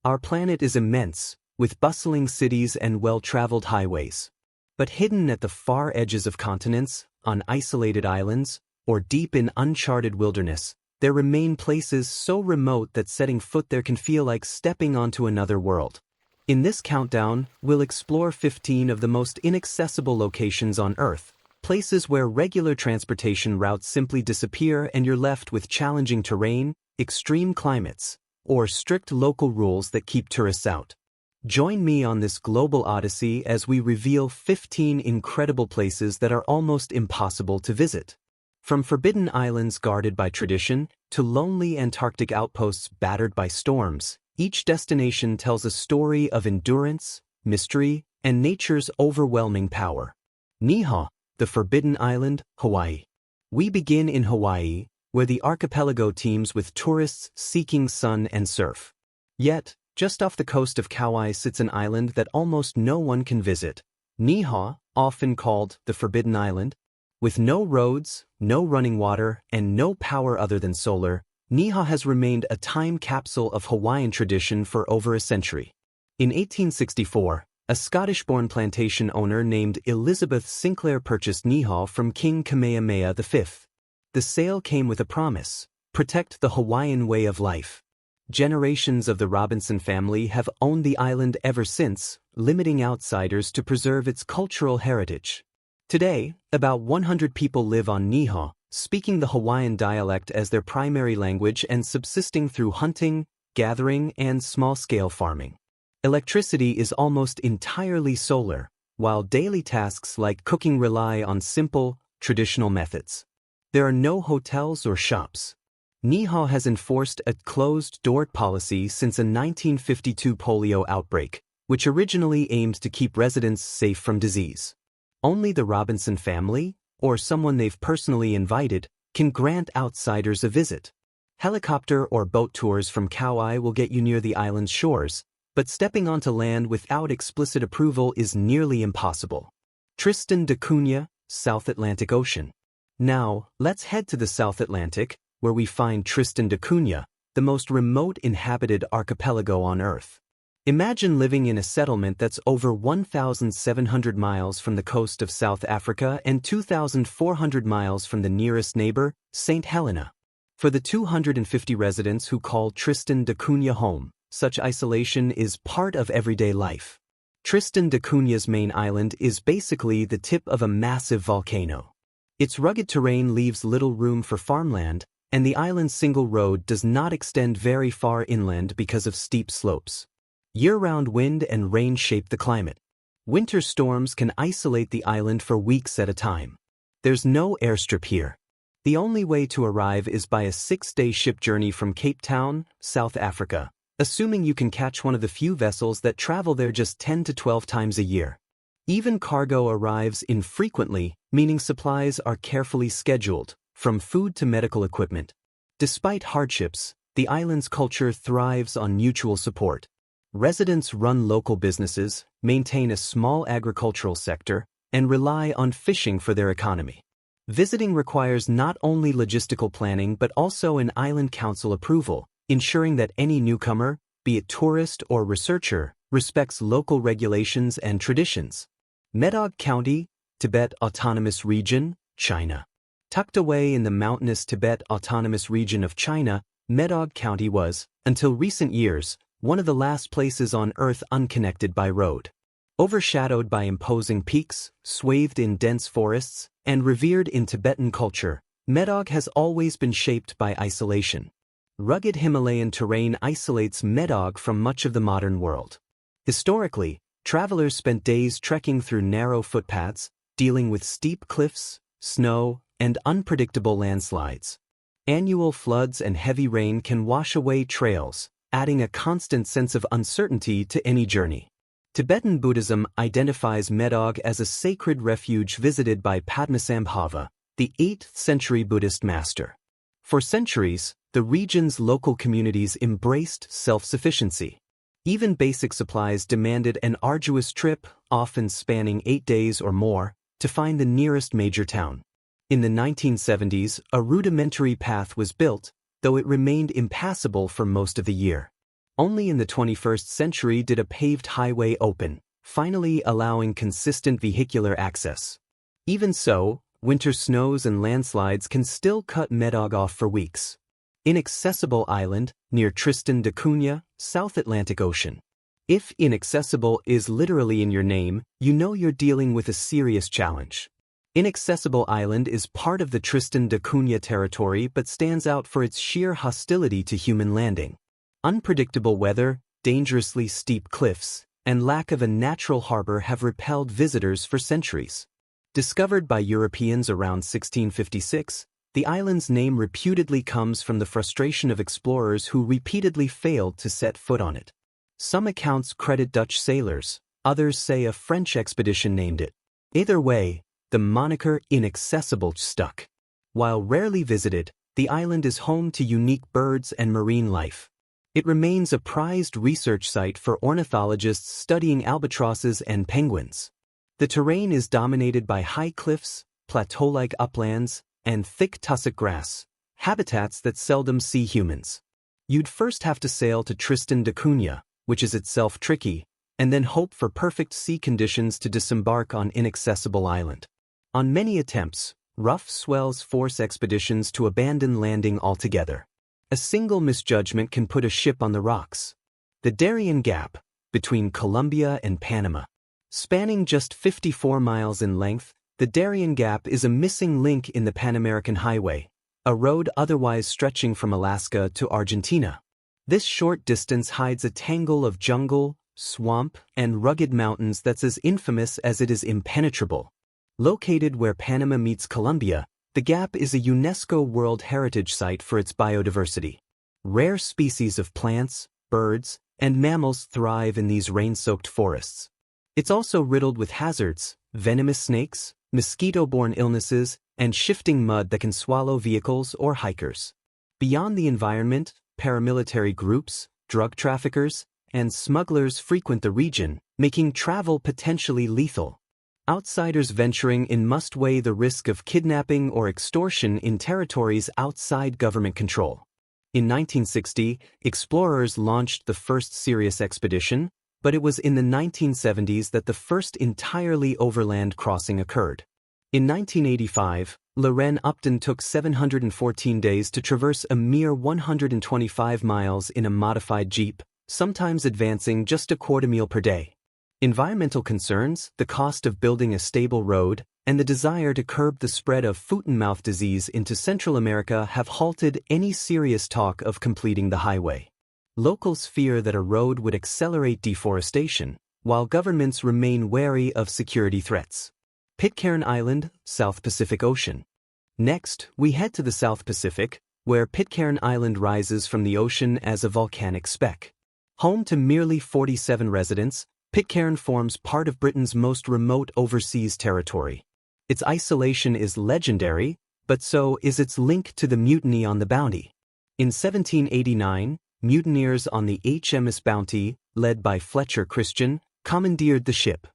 Our planet is immense, with bustling cities and well-traveled highways. But hidden at the far edges of continents, on isolated islands, or deep in uncharted wilderness, there remain places so remote that setting foot there can feel like stepping onto another world. In this countdown, we'll explore 15 of the most inaccessible locations on Earth, places where regular transportation routes simply disappear and you're left with challenging terrain, extreme climates, or strict local rules that keep tourists out. Join me on this global odyssey as we reveal 15 incredible places that are almost impossible to visit. From forbidden islands guarded by tradition, to lonely Antarctic outposts battered by storms, each destination tells a story of endurance, mystery, and nature's overwhelming power. Niihau, the Forbidden Island, Hawaii. We begin in Hawaii, where the archipelago teems with tourists seeking sun and surf. Yet, just off the coast of Kauai sits an island that almost no one can visit. Niihau, often called the Forbidden Island. With no roads, no running water, and no power other than solar, Niihau has remained a time capsule of Hawaiian tradition for over a century. In 1864, a Scottish-born plantation owner named Elizabeth Sinclair purchased Niihau from King Kamehameha V. The sale came with a promise: protect the Hawaiian way of life. Generations of the Robinson family have owned the island ever since, limiting outsiders to preserve its cultural heritage. Today, about 100 people live on Niihau, speaking the Hawaiian dialect as their primary language and subsisting through hunting, gathering, and small-scale farming. Electricity is almost entirely solar, while daily tasks like cooking rely on simple, traditional methods. There are no hotels or shops. Niihau has enforced a closed-door policy since a 1952 polio outbreak, which originally aimed to keep residents safe from disease. Only the Robinson family, or someone they've personally invited, can grant outsiders a visit. Helicopter or boat tours from Kauai will get you near the island's shores, but stepping onto land without explicit approval is nearly impossible. Tristan da Cunha, South Atlantic Ocean. Now, let's head to the South Atlantic, where we find Tristan da Cunha, the most remote inhabited archipelago on Earth. Imagine living in a settlement that's over 1,700 miles from the coast of South Africa and 2,400 miles from the nearest neighbor, St. Helena. For the 250 residents who call Tristan da Cunha home, such isolation is part of everyday life. Tristan da Cunha's main island is basically the tip of a massive volcano. Its rugged terrain leaves little room for farmland, and the island's single road does not extend very far inland because of steep slopes. Year-round wind and rain shape the climate. Winter storms can isolate the island for weeks at a time. There's no airstrip here. The only way to arrive is by a 6-day ship journey from Cape Town, South Africa, assuming you can catch one of the few vessels that travel there just 10 to 12 times a year. Even cargo arrives infrequently, meaning supplies are carefully scheduled, from food to medical equipment. Despite hardships, the island's culture thrives on mutual support. Residents run local businesses, maintain a small agricultural sector, and rely on fishing for their economy. Visiting requires not only logistical planning but also an island council approval, ensuring that any newcomer, be it tourist or researcher, respects local regulations and traditions. Medog County, Tibet Autonomous Region, China. Tucked away in the mountainous Tibet Autonomous Region of China, Medog County was, until recent years, one of the last places on Earth unconnected by road. Overshadowed by imposing peaks, swathed in dense forests, and revered in Tibetan culture, Medog has always been shaped by isolation. Rugged Himalayan terrain isolates Medog from much of the modern world. Historically, travelers spent days trekking through narrow footpaths, dealing with steep cliffs, snow, and unpredictable landslides. Annual floods and heavy rain can wash away trails, adding a constant sense of uncertainty to any journey. Tibetan Buddhism identifies Medog as a sacred refuge visited by Padmasambhava, the 8th century Buddhist master. For centuries, the region's local communities embraced self-sufficiency. Even basic supplies demanded an arduous trip, often spanning 8 days or more, to find the nearest major town. In the 1970s, a rudimentary path was built, though it remained impassable for most of the year. Only in the 21st century did a paved highway open, finally allowing consistent vehicular access. Even so, winter snows and landslides can still cut Medog off for weeks. Inaccessible Island, near Tristan da Cunha, South Atlantic Ocean. If inaccessible is literally in your name, you know you're dealing with a serious challenge. Inaccessible Island is part of the Tristan da Cunha territory but stands out for its sheer hostility to human landing. Unpredictable weather, dangerously steep cliffs, and lack of a natural harbor have repelled visitors for centuries. Discovered by Europeans around 1656, the island's name reputedly comes from the frustration of explorers who repeatedly failed to set foot on it. Some accounts credit Dutch sailors, others say a French expedition named it. Either way, the moniker inaccessible stuck. While rarely visited, the island is home to unique birds and marine life. It remains a prized research site for ornithologists studying albatrosses and penguins. The terrain is dominated by high cliffs, plateau-like uplands, and thick tussock grass, habitats that seldom see humans. You'd first have to sail to Tristan da Cunha, which is itself tricky, and then hope for perfect sea conditions to disembark on Inaccessible Island. On many attempts, rough swells force expeditions to abandon landing altogether. A single misjudgment can put a ship on the rocks. The Darien Gap, between Colombia and Panama. Spanning just 54 miles in length, the Darien Gap is a missing link in the Pan American Highway, a road otherwise stretching from Alaska to Argentina. This short distance hides a tangle of jungle, swamp, and rugged mountains that's as infamous as it is impenetrable. Located where Panama meets Colombia, the Gap is a UNESCO World Heritage Site for its biodiversity. Rare species of plants, birds, and mammals thrive in these rain-soaked forests. It's also riddled with hazards, venomous snakes, mosquito-borne illnesses, and shifting mud that can swallow vehicles or hikers. Beyond the environment, paramilitary groups, drug traffickers, and smugglers frequent the region, making travel potentially lethal. Outsiders venturing in must weigh the risk of kidnapping or extortion in territories outside government control. In 1960, explorers launched the first serious expedition, but it was in the 1970s that the first entirely overland crossing occurred. In 1985, Loren Upton took 714 days to traverse a mere 125 miles in a modified jeep, sometimes advancing just a quarter mile per day. Environmental concerns, the cost of building a stable road, and the desire to curb the spread of foot-and-mouth disease into Central America have halted any serious talk of completing the highway. Locals fear that a road would accelerate deforestation, while governments remain wary of security threats. Pitcairn Island, South Pacific Ocean. Next, we head to the South Pacific, where Pitcairn Island rises from the ocean as a volcanic speck. Home to merely 47 residents, Pitcairn forms part of Britain's most remote overseas territory. Its isolation is legendary, but so is its link to the mutiny on the Bounty. In 1789, mutineers on the HMS Bounty, led by Fletcher Christian, commandeered the ship.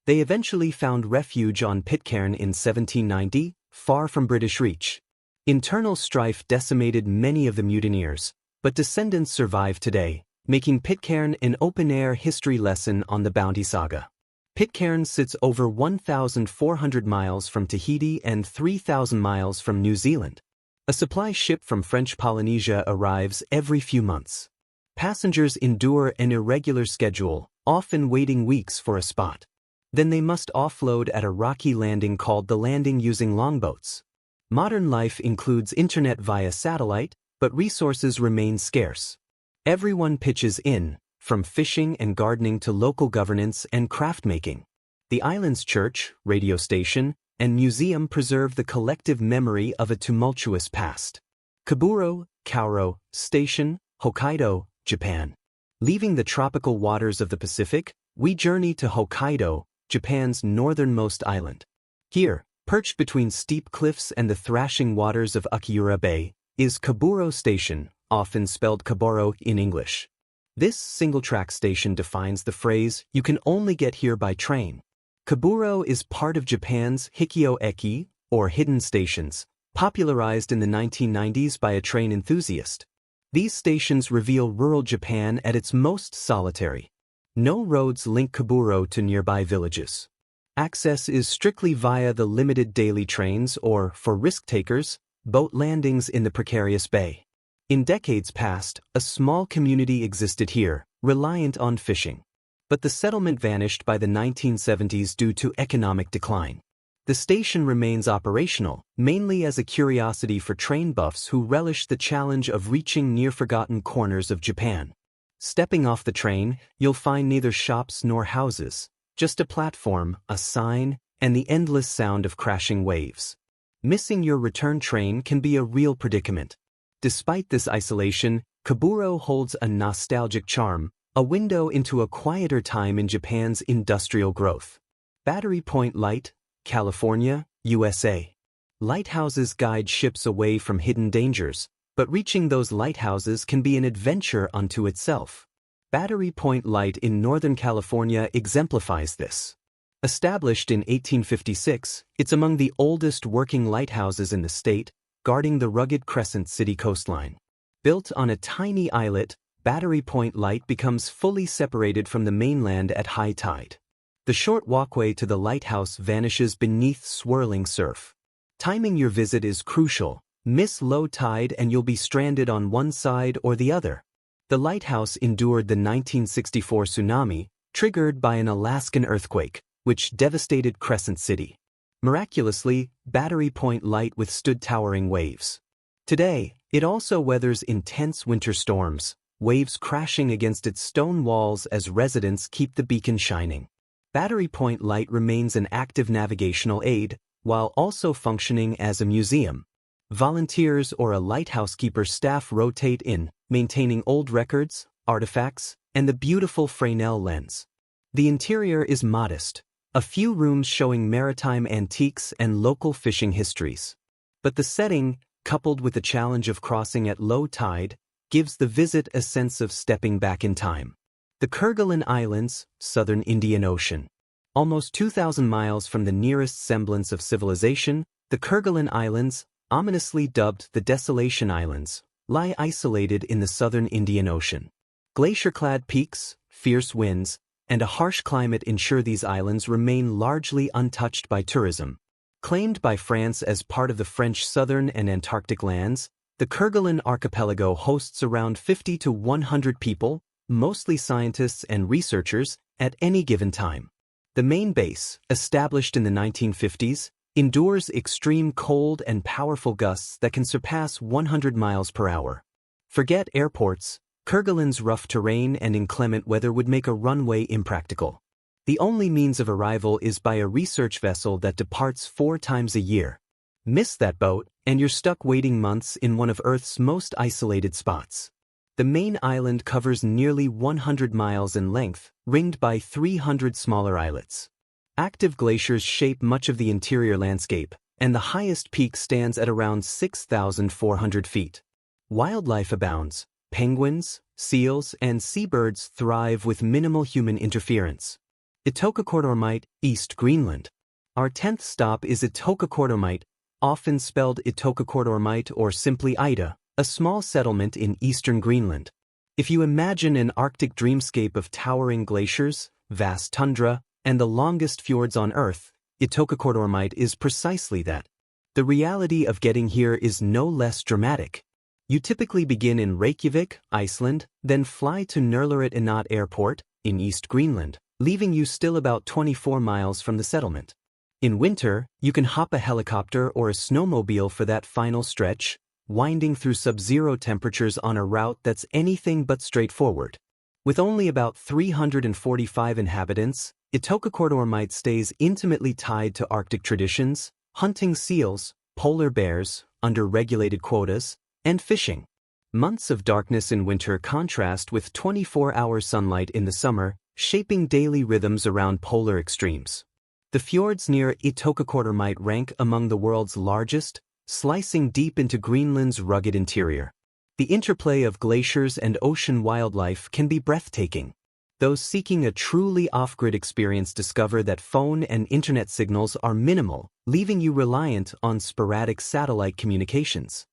They eventually found refuge on Pitcairn in 1790, far from British reach. Internal strife decimated many of the mutineers, but descendants survive today, making Pitcairn an open-air history lesson on the Bounty saga. Pitcairn sits over 1,400 miles from Tahiti and 3,000 miles from New Zealand. A supply ship from French Polynesia arrives every few months. Passengers endure an irregular schedule, often waiting weeks for a spot. Then they must offload at a rocky landing called the landing using longboats. Modern life includes internet via satellite, but resources remain scarce. Everyone pitches in, from fishing and gardening to local governance and craft making. The island's church, radio station, and museum preserve the collective memory of a tumultuous past. Kaburo, Kauro, Station, Hokkaido, Japan. Leaving the tropical waters of the Pacific, we journey to Hokkaido, Japan's northernmost island. Here, perched between steep cliffs and the thrashing waters of Akiura Bay, is Kaburo Station, often spelled Kaburo in English. This single-track station defines the phrase, "You can only get here by train." Kaburo is part of Japan's Hikyo-eki, or hidden stations, popularized in the 1990s by a train enthusiast. These stations reveal rural Japan at its most solitary. No roads link Kaburo to nearby villages. Access is strictly via the limited daily trains or, for risk-takers, boat landings in the precarious bay. In decades past, a small community existed here, reliant on fishing. But the settlement vanished by the 1970s due to economic decline. The station remains operational, mainly as a curiosity for train buffs who relish the challenge of reaching near-forgotten corners of Japan. Stepping off the train, you'll find neither shops nor houses, just a platform, a sign, and the endless sound of crashing waves. Missing your return train can be a real predicament. Despite this isolation, Kaburo holds a nostalgic charm, a window into a quieter time in Japan's industrial growth. Battery Point Light, California, USA. Lighthouses guide ships away from hidden dangers, but reaching those lighthouses can be an adventure unto itself. Battery Point Light in Northern California exemplifies this. Established in 1856, it's among the oldest working lighthouses in the state, guarding the rugged Crescent City coastline. Built on a tiny islet, Battery Point Light becomes fully separated from the mainland at high tide. The short walkway to the lighthouse vanishes beneath swirling surf. Timing your visit is crucial. Miss low tide and you'll be stranded on one side or the other. The lighthouse endured the 1964 tsunami, triggered by an Alaskan earthquake, which devastated Crescent City. Miraculously, Battery Point Light withstood towering waves. Today, it also weathers intense winter storms, waves crashing against its stone walls as residents keep the beacon shining. Battery Point Light remains an active navigational aid, while also functioning as a museum. Volunteers or a lighthouse keeper staff rotate in, maintaining old records, artifacts, and the beautiful Fresnel lens. The interior is modest, a few rooms showing maritime antiques and local fishing histories. But the setting, coupled with the challenge of crossing at low tide, gives the visit a sense of stepping back in time. The Kerguelen Islands, southern Indian Ocean. Almost 2,000 miles from the nearest semblance of civilization, the Kerguelen Islands, ominously dubbed the Desolation Islands, lie isolated in the southern Indian Ocean. Glacier-clad peaks, fierce winds, and a harsh climate ensure these islands remain largely untouched by tourism. Claimed by France as part of the French southern and Antarctic lands, the Kerguelen archipelago hosts around 50 to 100 people, mostly scientists and researchers, at any given time. The main base, established in the 1950s, endures extreme cold and powerful gusts that can surpass 100 miles per hour. Forget airports, Kerguelen's rough terrain and inclement weather would make a runway impractical. The only means of arrival is by a research vessel that departs 4 times a year. Miss that boat, and you're stuck waiting months in one of Earth's most isolated spots. The main island covers nearly 100 miles in length, ringed by 300 smaller islets. Active glaciers shape much of the interior landscape, and the highest peak stands at around 6,400 feet. Wildlife abounds. Penguins, seals, and seabirds thrive with minimal human interference. Itokakortormite, East Greenland. Our 10th stop is Itokakortormite, often spelled Itokakortormite or simply Ida, a small settlement in eastern Greenland. If you imagine an Arctic dreamscape of towering glaciers, vast tundra, and the longest fjords on Earth, Itokakortormite is precisely that. The reality of getting here is no less dramatic. You typically begin in Reykjavik, Iceland, then fly to Nurluret Inat Airport, in East Greenland, leaving you still about 24 miles from the settlement. In winter, you can hop a helicopter or a snowmobile for that final stretch, winding through sub-zero temperatures on a route that's anything but straightforward. With only about 345 inhabitants, Itokakortormite stays intimately tied to Arctic traditions, hunting seals, polar bears, under regulated quotas, and fishing. Months of darkness in winter contrast with 24-hour sunlight in the summer, shaping daily rhythms around polar extremes. The fjords near Itokakortormite rank among the world's largest, slicing deep into Greenland's rugged interior. The interplay of glaciers and ocean wildlife can be breathtaking. Those seeking a truly off-grid experience discover that phone and internet signals are minimal, leaving you reliant on sporadic satellite communications.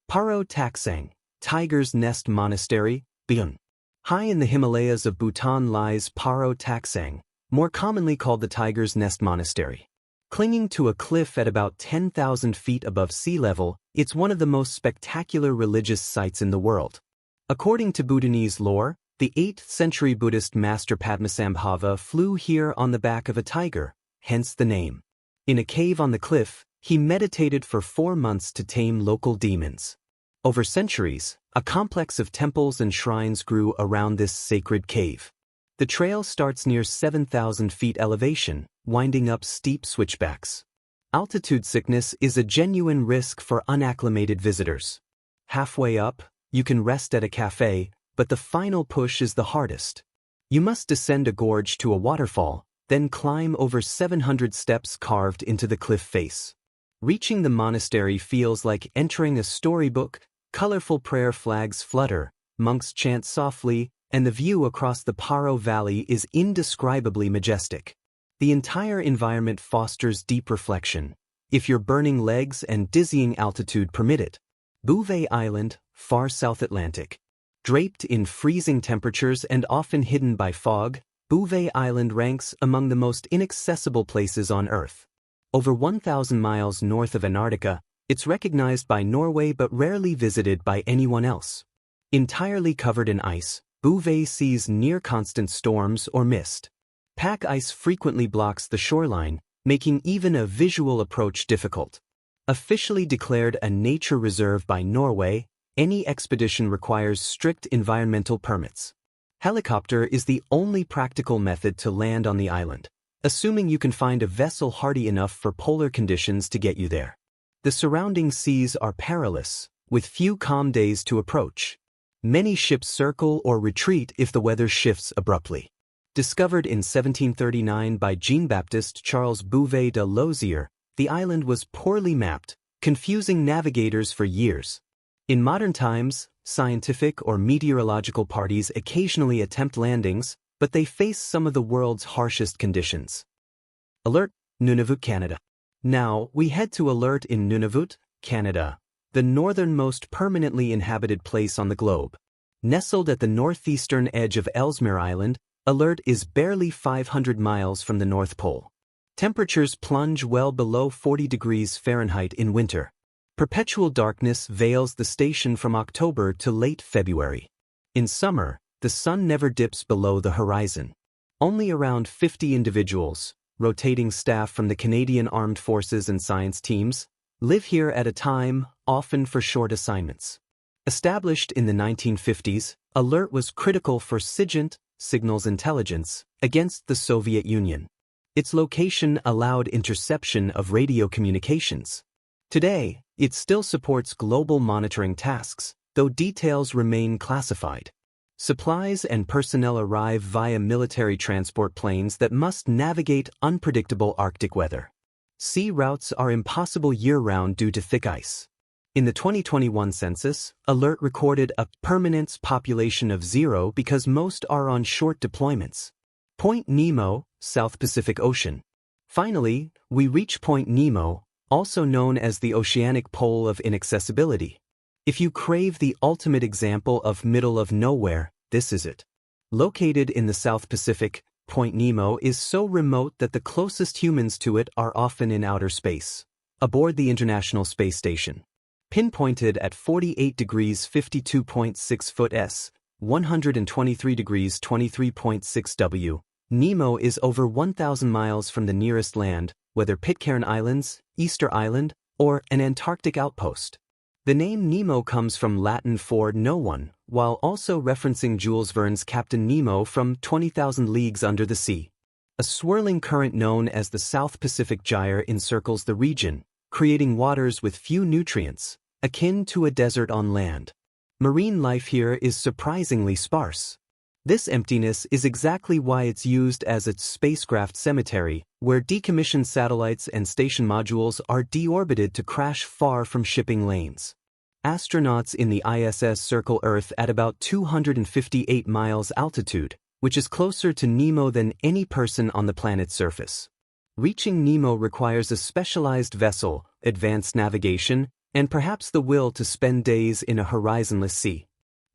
Paro Taksang, Tiger's Nest Monastery, Bhutan. High in the Himalayas of Bhutan lies Paro Taksang, more commonly called the Tiger's Nest Monastery. Clinging to a cliff at about 10,000 feet above sea level, it's one of the most spectacular religious sites in the world. According to Bhutanese lore, the 8th century Buddhist master Padmasambhava flew here on the back of a tiger, hence the name. In a cave on the cliff, he meditated for 4 months to tame local demons. Over centuries, a complex of temples and shrines grew around this sacred cave. The trail starts near 7,000 feet elevation, winding up steep switchbacks. Altitude sickness is a genuine risk for unacclimated visitors. Halfway up, you can rest at a cafe, but the final push is the hardest. You must descend a gorge to a waterfall, then climb over 700 steps carved into the cliff face. Reaching the monastery feels like entering a storybook. Colorful prayer flags flutter, monks chant softly, and the view across the Paro Valley is indescribably majestic. The entire environment fosters deep reflection, if your burning legs and dizzying altitude permit it. Bouvet Island, far South Atlantic. Draped in freezing temperatures and often hidden by fog, Bouvet Island ranks among the most inaccessible places on Earth. Over 1,000 miles north of Antarctica, it's recognized by Norway but rarely visited by anyone else. Entirely covered in ice, Bouvet sees near-constant storms or mist. Pack ice frequently blocks the shoreline, making even a visual approach difficult. Officially declared a nature reserve by Norway, any expedition requires strict environmental permits. Helicopter is the only practical method to land on the island, assuming you can find a vessel hardy enough for polar conditions to get you there. The surrounding seas are perilous, with few calm days to approach. Many ships circle or retreat if the weather shifts abruptly. Discovered in 1739 by Jean-Baptiste Charles Bouvet de Lozier, the island was poorly mapped, confusing navigators for years. In modern times, scientific or meteorological parties occasionally attempt landings, but they face some of the world's harshest conditions. Alert, Nunavut, Canada. Now, we head to Alert in Nunavut, Canada, the northernmost permanently inhabited place on the globe. Nestled at the northeastern edge of Ellesmere Island, Alert is barely 500 miles from the North Pole. Temperatures plunge well below 40 degrees Fahrenheit in winter. Perpetual darkness veils the station from October to late February. In summer, the sun never dips below the horizon. Only around 50 individuals, rotating staff from the Canadian Armed Forces and science teams, live here at a time, often for short assignments. Established in the 1950s, Alert was critical for SIGINT, signals intelligence, against the Soviet Union. Its location allowed interception of radio communications. Today, it still supports global monitoring tasks, though details remain classified. Supplies and personnel arrive via military transport planes that must navigate unpredictable Arctic weather. Sea routes are impossible year-round due to thick ice. In the 2021 census, Alert recorded a permanence population of 0 because most are on short deployments. Point Nemo, South Pacific Ocean. Finally, we reach Point Nemo, also known as the oceanic pole of inaccessibility. If you crave the ultimate example of middle of nowhere, this is it. Located in the South Pacific, Point Nemo is so remote that the closest humans to it are often in outer space, aboard the International Space Station. Pinpointed at 48 degrees 52.6 foot S, 123 degrees 23.6 W, Nemo is over 1,000 miles from the nearest land, whether Pitcairn Islands, Easter Island, or an Antarctic outpost. The name Nemo comes from Latin for no one, while also referencing Jules Verne's Captain Nemo from 20,000 Leagues Under the Sea. A swirling current known as the South Pacific Gyre encircles the region, creating waters with few nutrients, akin to a desert on land. Marine life here is surprisingly sparse. This emptiness is exactly why it's used as a spacecraft cemetery, where decommissioned satellites and station modules are deorbited to crash far from shipping lanes. Astronauts in the ISS circle Earth at about 258 miles altitude, which is closer to Nemo than any person on the planet's surface. Reaching Nemo requires a specialized vessel, advanced navigation, and perhaps the will to spend days in a horizonless sea.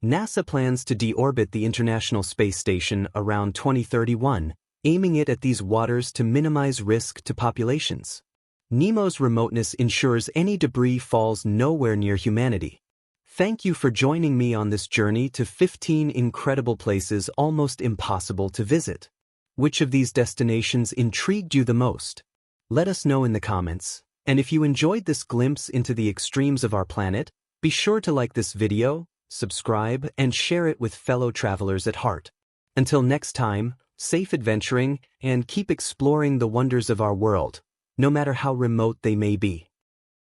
NASA plans to deorbit the International Space Station around 2031, aiming it at these waters to minimize risk to populations. Nemo's remoteness ensures any debris falls nowhere near humanity. Thank you for joining me on this journey to 15 incredible places almost impossible to visit. Which of these destinations intrigued you the most? Let us know in the comments. And if you enjoyed this glimpse into the extremes of our planet, be sure to like this video, subscribe, and share it with fellow travelers at heart. Until next time, safe adventuring and keep exploring the wonders of our world, no matter how remote they may be.